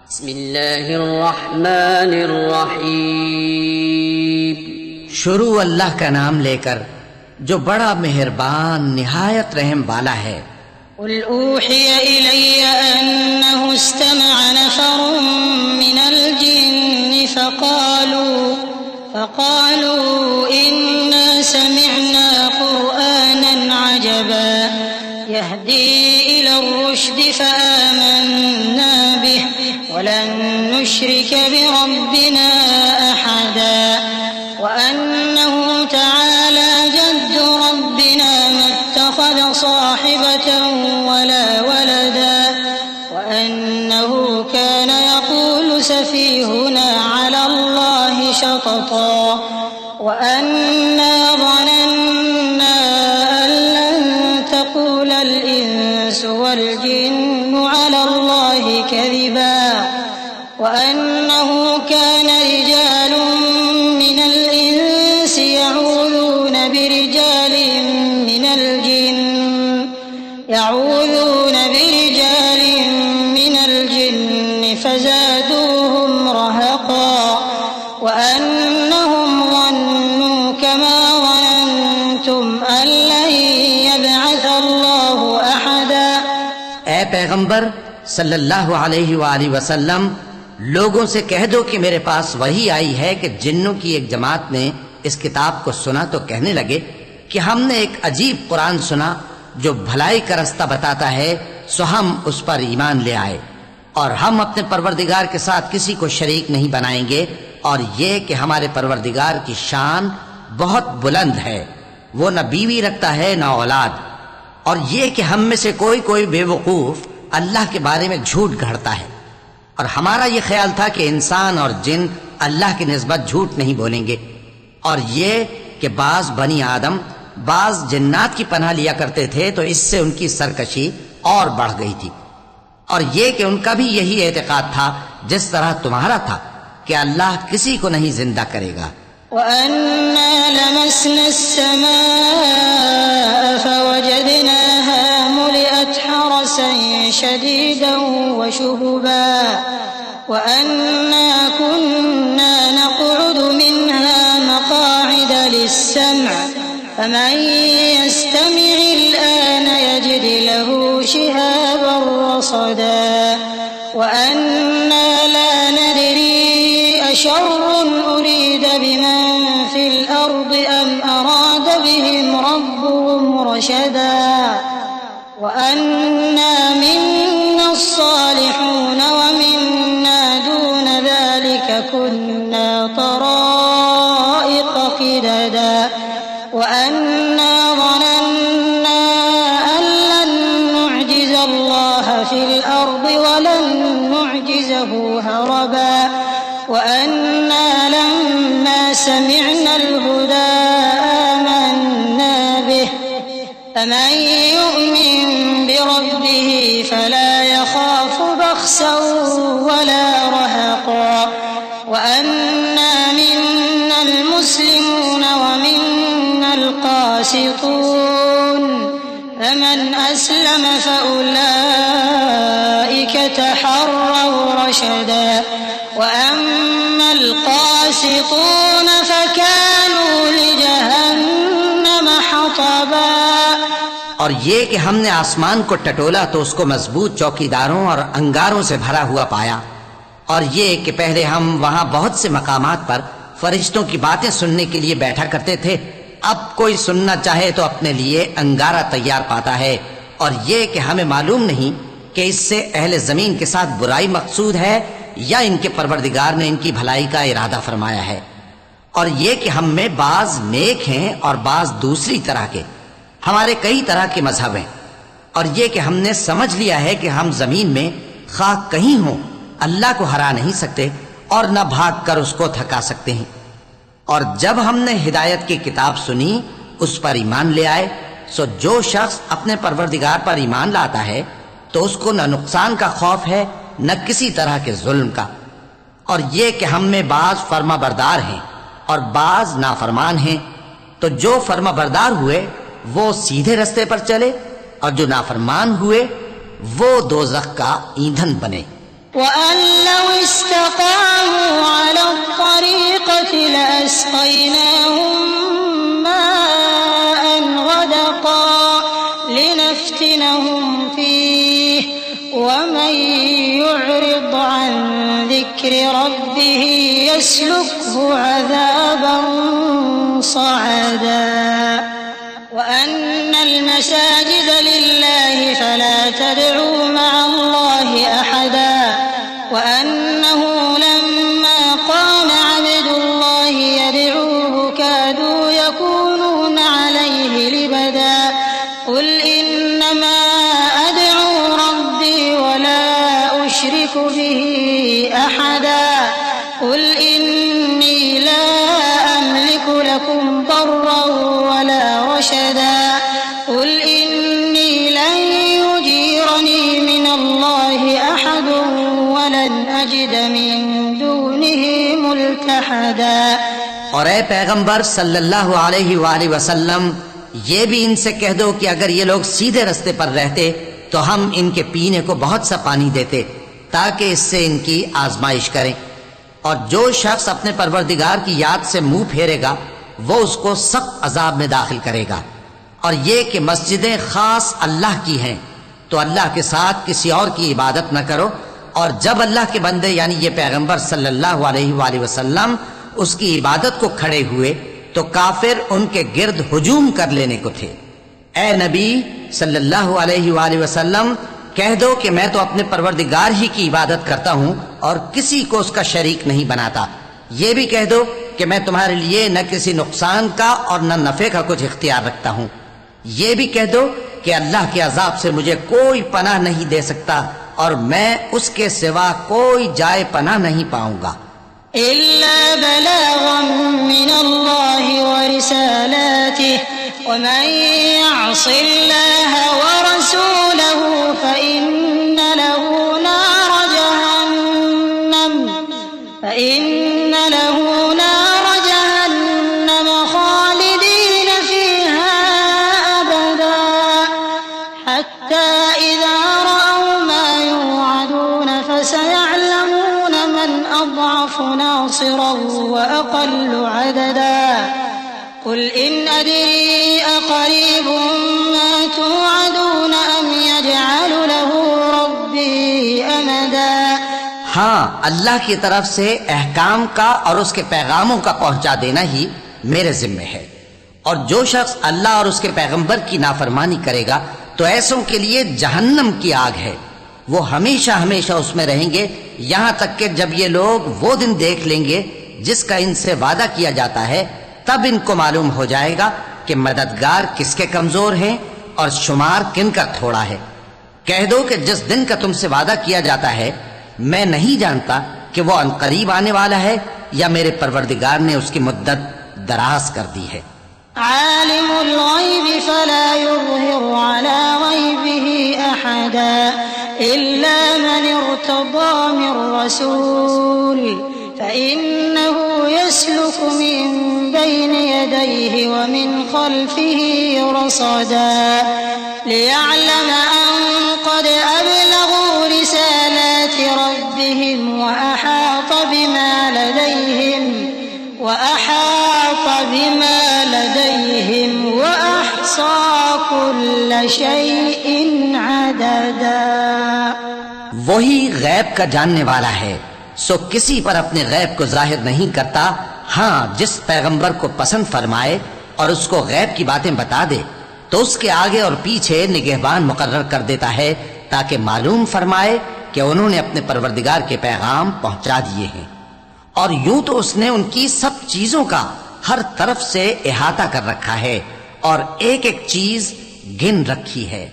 बिस्मिल्लाहिर्रहमानिर्रहीम। शुरू अल्लाह का नाम लेकर जो बड़ा मेहरबान निहायत रहम वाला है। कुल ऊहिय इलैय अन्नहु इस्तमअ नफरुम मिनल जिन्नि फक़ालू इन्ना समिअना क़ुरआनन अजबा यहदी इलर रुश्दि फ़आमन्ना बिहि वलन नुश्रिक बिरब्बिना अहदा वअन्नहु तआला जद्दु रब्बिना मत्तख़ज़ साहिबतन वला वलदा वअन्नहु कान यक़ूलु सफ़ीहुना अला अल्लाहि शतता वअन्ना ظننا अन लन तक़ूलल इंसु वल जिन्नु अला अल्लाहि कज़िबा वअन्नहु कान रिजालुन मिनल इंसि यऊज़ून बिरिजालिन मिनल जिन्न फज़ादूहुम रहक़ा वअन्नहुम ظنوا कमा ظننतुम अन लन यबअथ अल्लाहु अहदा। ए पैगंबर सल्लल्लाहु अलैहि वसल्लम, लोगों से कह दो कि मेरे पास वही आई है कि जिन्नों की एक जमात ने इस किताब को सुना तो कहने लगे कि हमने एक अजीब कुरान सुना जो भलाई का रास्ता बताता है, सो हम उस पर ईमान ले आए और हम अपने परवरदिगार के साथ किसी को शरीक नहीं बनाएंगे और ये कि हमारे परवरदिगार की शान बहुत बुलंद है, वो न बीवी रखता है न औलाद, और ये कि हम में से कोई कोई बेवकूफ अल्लाह के बारे में झूठ गढ़ता है और हमारा ये ख्याल था कि इंसान और जिन अल्लाह की निस्बत झूठ नहीं बोलेंगे, और ये कि बाज बनी आदम बाज जिन्नात की पनाह लिया करते थे तो इससे उनकी सरकशी और बढ़ गई थी, और ये कि उनका भी यही एतकाद था जिस तरह तुम्हारा था कि अल्लाह किसी को नहीं जिंदा करेगा। वअन्ना लमस्ना अस्समाअ फवजदनाहा मुलिअत हरसन शदीदन वशुहुबा वअन्ना कुन्ना नक़उदु मिन्हा मक़ाዒद लिस्समዕ फमन यस्तमि'il आना यजिद लहु शिहाबन रसदा वअन्ना ला नदरी अशर्रुन उरीद बिमन फिल अर्दि अम अराद बिहिम रब्बुहुम रशदा वअन्ना मिन्ना अस्सालिहून वमिन्ना दून ذلك कुन्ना तराइक़ क़िददा वअन्ना ظننا अन लन नुअजिज़ अल्लाह फिल अर्दि वलन नुअजिज़हु हरबा वअन्ना लम्मा समिअनल हुदा आमन्ना बिहि फमन यु'मिन बिरब्बिहि फला यखाफु बख्सन वला रहक़ा वअन्ना मिन्नल मुस्लिमून वमिन्नल क़ासितून फमन अस्लम फउलाइक तहर्रव रशदा वअम्मल क़ासितून फकानू लिजहन्नम हतबा। और ये कि हमने आसमान को टटोला तो उसको मजबूत चौकीदारों और अंगारों से भरा हुआ पाया, और ये कि पहले हम वहां बहुत से मकामात पर फरिश्तों की बातें सुनने के लिए बैठा करते थे, अब कोई सुनना चाहे तो अपने लिए अंगारा तैयार पाता है, और ये कि हमें मालूम नहीं कि इससे अहले जमीन के साथ बुराई मकसूद है या इनके परवरदिगार ने इनकी भलाई का इरादा फरमाया है, और ये कि हम में बाज नेक हैं और बाज दूसरी तरह के, हमारे कई तरह के मजहब हैं, और ये कि हमने समझ लिया है कि हम जमीन में खा कहीं हों अल्लाह को हरा नहीं सकते और न भाग कर उसको थका सकते हैं। और जब हमने हिदायत की किताब सुनी उस पर ईमान ले आए, सो जो शख्स अपने परवरदिगार पर ईमान लाता है तो उसको न नुकसान का खौफ है न किसी तरह के जुल्म का, और ये कि हम में बाज फर्मा बरदार हैं और बाज नाफरमान हैं, तो जो फर्मा बरदार हुए वो सीधे रास्ते पर चले और जो नाफरमान हुए वो दोज़ख का ईंधन बने। वअल्लौ ذكر ربه يسلكه عذابا صعدا وأن المساجد لله فلا تدعوا مع الله أحدا وأنه لما قام عبد الله يدعوه كادوا يكونون عليه لبدا قل إنما أدعو ربي ولا أشرك به أحدا قل إني لا أملك لكم ضرا ولا رشدا قل إني لن يجيرني من الله أحد ولن أجد من دونه ملتحدا और ए पैगंबर सल्लल्लाहु अलैहि वसल्लम, ये भी इनसे कह दो कि अगर ये लोग सीधे रास्ते पर रहते तो हम इनके पीने को बहुत सा पानी देते ताकि इससे इनकी आजमाइश करें। और जो शख्स अपने परवरदिगार की याद से मुंह फेरेगा वो उसको सख्त अजाब में दाखिल करेगा। और ये कि मस्जिदें खास अल्लाह की हैं तो अल्लाह के साथ किसी और की इबादत न करो। और जब अल्लाह के बंदे यानी ये पैगंबर सल्लल्लाहु अलैहि वसल्लम उसकी इबादत को खड़े हुए तो काफिर उनके गिर्द हुजूम कर लेने को थे। ए नबी सल्लल्लाहु अलैहि वसल्लम, कह दो कि मैं तो अपने परवरदिगार ही की इबादत करता हूँ और किसी को उसका शरीक नहीं बनाता। ये भी कह दो कि मैं तुम्हारे लिए न किसी नुकसान का और न नफे का कुछ इख्तियार रखता हूँ। ये भी कह दो कि अल्लाह के अजाब से मुझे कोई पनाह नहीं दे सकता और मैं उसके सिवा कोई जाए पनाह नहीं पाऊंगा। إلا بلاغا من الله ورسالاته ومن يعص الله ورسوله فإن له نار جهنم خالدين فيها أبدا حتى إذا رأوا ما يوعدون فسيعلمون من أضعف ناصرا وأقل عددا قل إن أدري أقريب ما توعدون أم يجعل له ربي أمدا। हाँ, अल्लाह की तरफ से अहकाम का और उसके पैगामों का पहुंचा देना ही मेरे जिम्मे है। और जो शख्स अल्लाह और उसके पैगंबर की नाफरमानी करेगा तो ऐसों के लिए जहन्नम की आग है, वो हमेशा हमेशा उसमें रहेंगे यहाँ तक कि जब ये लोग वो दिन देख लेंगे जिसका इनसे वादा किया जाता है तब इनको मालूम हो जाएगा कि मददगार किसके कमजोर हैं और शुमार किन का थोड़ा है। कह दो कि जिस दिन का तुमसे वादा किया जाता है मैं नहीं जानता कि वो अनकरीब आने वाला है या मेरे परवरदिगार ने उसकी मुद्दत दराज कर दी है। आलिमुल गैब फला युज़हिरु अला गैबिही अहदा इल्ला मन इर्तदा मिन रसूल फइन्नहु यस्लुकु मिन बैन यदैहि व मिन खल्फिही रसदा लियअलम अन क़द अबलगू रिसालात रब्बिहिम व अहात बिमा लदैहिम व अहसा कुल्ल शैइन अददा। वही गैब का जानने वाला है, सो किसी पर अपने गैब को जाहिर नहीं करता। हाँ, जिस पैगंबर को पसंद फरमाए और उसको गैब की बातें बता दे तो उसके आगे और पीछे निगहबान मुकर्रर कर देता है ताकि मालूम फरमाए कि उन्होंने अपने परवरदिगार के पैगाम पहुंचा दिए हैं। और यूं तो उसने उनकी सब चीजों का हर तरफ से इहाता कर रखा है और एक एक चीज गिन रखी है।